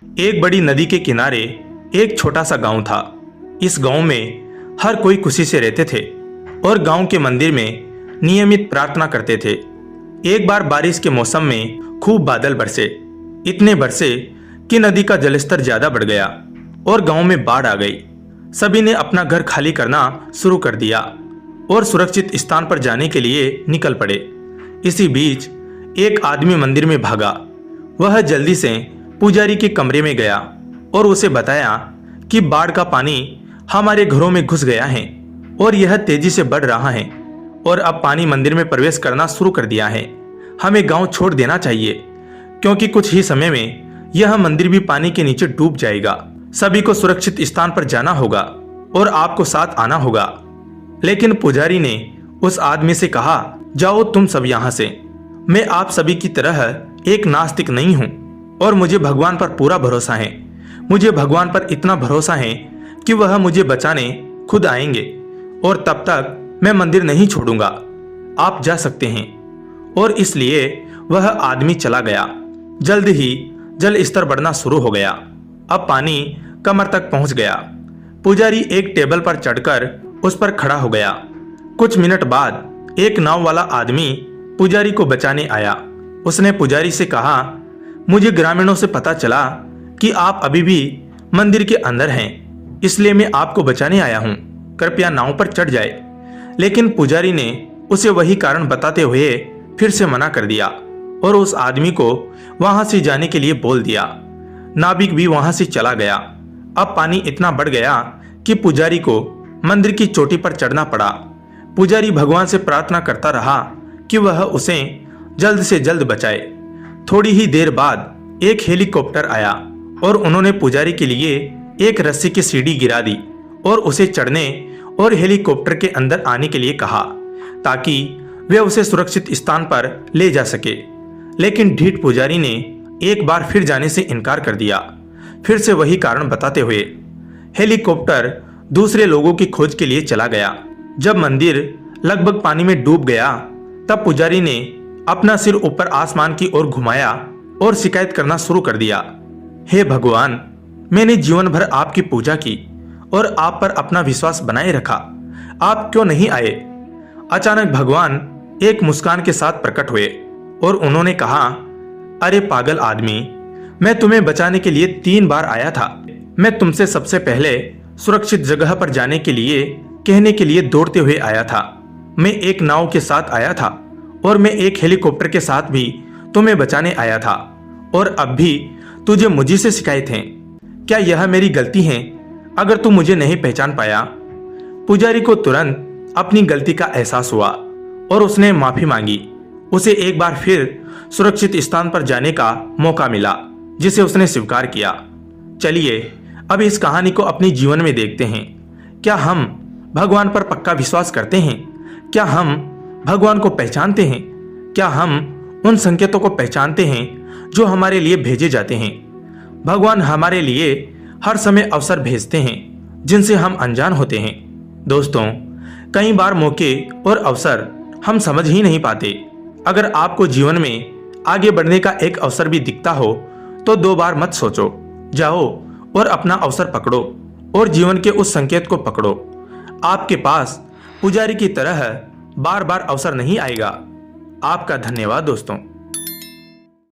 एक बड़ी नदी के किनारे एक छोटा सा गांव था। इस गांव में हर कोई खुशी से रहते थे और गांव के मंदिर में नियमित प्रार्थना करते थे। एक बार बारिश के मौसम में खूब बादल बरसे, इतने बरसे कि नदी का जलस्तर ज्यादा बढ़ गया और गांव में बाढ़ आ गई। सभी ने अपना घर खाली करना शुरू कर दिया और सुरक्षित स्थान पर जाने के लिए निकल पड़े। इसी बीच एक आदमी मंदिर में भागा। वह जल्दी से पुजारी के कमरे में गया और उसे बताया कि बाढ़ का पानी हमारे घरों में घुस गया है और यह तेजी से बढ़ रहा है और अब पानी मंदिर में प्रवेश करना शुरू कर दिया है। हमें गांव छोड़ देना चाहिए क्योंकि कुछ ही समय में यह मंदिर भी पानी के नीचे डूब जाएगा। सभी को सुरक्षित स्थान पर जाना होगा और आपको साथ आना होगा। लेकिन पुजारी ने उस आदमी से कहा, जाओ तुम सब यहाँ से। मैं आप सभी की तरह एक नास्तिक नहीं हूँ और मुझे भगवान पर पूरा भरोसा है। मुझे भगवान पर इतना भरोसा है कि वह मुझे बचाने खुद आएंगे और तब तक मैं मंदिर नहीं छोड़ूंगा। आप जा सकते हैं। और इसलिए वह आदमी चला गया। जल्द ही जल स्तर बढ़ना शुरू हो गया। अब पानी कमर तक पहुंच गया। पुजारी एक टेबल पर चढ़कर उस पर खड़ा हो गया। कुछ मिनट बाद एक नाव वाला आदमी पुजारी को बचाने आया। उसने पुजारी से कहा, मुझे ग्रामीणों से पता चला कि आप अभी भी मंदिर के अंदर हैं, इसलिए मैं आपको बचाने आया हूं। कृपया नाव पर चढ़ जाए। लेकिन पुजारी ने उसे वही कारण बताते हुए फिर से मना कर दिया और उस आदमी को वहां से जाने के लिए बोल दिया। नाविक भी वहां से चला गया। अब पानी इतना बढ़ गया कि पुजारी को मंदिर की चोटी पर चढ़ना पड़ा। पुजारी भगवान से प्रार्थना करता रहा कि वह उसे जल्द से जल्द बचाए। थोड़ी ही देर बाद एक हेलीकॉप्टर आया और उन्होंने पुजारी के लिए एक रस्सी की सीढ़ी गिरा दी और उसे चढ़ने और हेलीकॉप्टर के अंदर आने के लिए कहा ताकि वे उसे सुरक्षित स्थान पर ले जा सके। लेकिन ढीठ पुजारी ने एक बार फिर जाने से इनकार कर दिया, फिर से वही कारण बताते हुए। हेलीकॉप्टर दूसरे लोगों की खोज के लिए चला गया। जब मंदिर लगभग पानी में डूब गया तब पुजारी ने अपना सिर ऊपर आसमान की ओर घुमाया और शिकायत करना शुरू कर दिया। हे भगवान, मैंने जीवन भर आपकी पूजा की और आप पर अपना विश्वास बनाए रखा। आप क्यों नहीं आए? अचानक भगवान एक मुस्कान के साथ प्रकट हुए और उन्होंने कहा, अरे पागल आदमी, मैं तुम्हें बचाने के लिए 3 बार आया था। मैं तुमसे सबसे पहले सुरक्षित जगह पर जाने के लिए कहने के लिए दौड़ते हुए आया था। मैं एक नाव के साथ आया था और मैं एक हेलीकॉप्टर के साथ भी तुम्हें बचाने आया था और अब भी तुझे मुझे से शिकायत है। क्या यह मेरी गलती है अगर तू मुझे नहीं पहचान पाया? पुजारी को तुरंत अपनी गलती का एहसास हुआ और उसने माफी मांगी। उसे एक बार फिर सुरक्षित स्थान पर जाने का मौका मिला जिसे उसने स्वीकार किया। चलिए अब इस कहानी को अपने जीवन में देखते हैं। क्या हम भगवान पर पक्का विश्वास करते हैं? क्या हम भगवान को पहचानते हैं? क्या हम उन संकेतों को पहचानते हैं जो हमारे लिए भेजे जाते हैं? भगवान हमारे लिए हर समय अवसर भेजते हैं जिनसे हम अनजान होते हैं। दोस्तों, कई बार मौके और अवसर हम समझ ही नहीं पाते। अगर आपको जीवन में आगे बढ़ने का एक अवसर भी दिखता हो तो 2 बार मत सोचो। जाओ और अपना अवसर पकड़ो और जीवन के उस संकेत को पकड़ो। आपके पास पुजारी की तरह बार बार अवसर नहीं आएगा। आपका धन्यवाद दोस्तों।